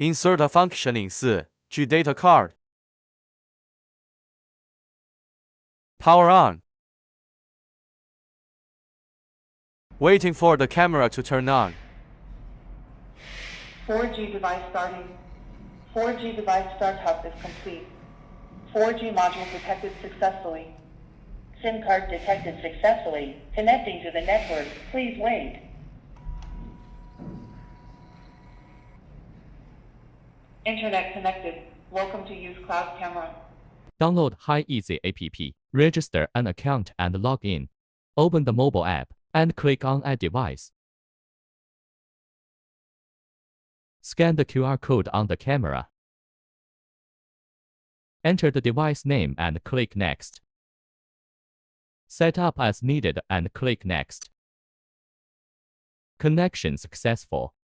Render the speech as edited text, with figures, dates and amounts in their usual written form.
Insert a functioning 4G data card. Power on. Waiting for the camera to turn on. 4G device starting. 4G device startup is complete. 4G module detected successfully. SIM card detected successfully. Connecting to the network. Please wait. Internet connected. Welcome to use cloud camera. Download HiEasy app, register an account and log in. Open the mobile app and click on Add Device. Scan the QR code on the camera. Enter the device name and click Next. Set up as needed and click Next. Connection successful.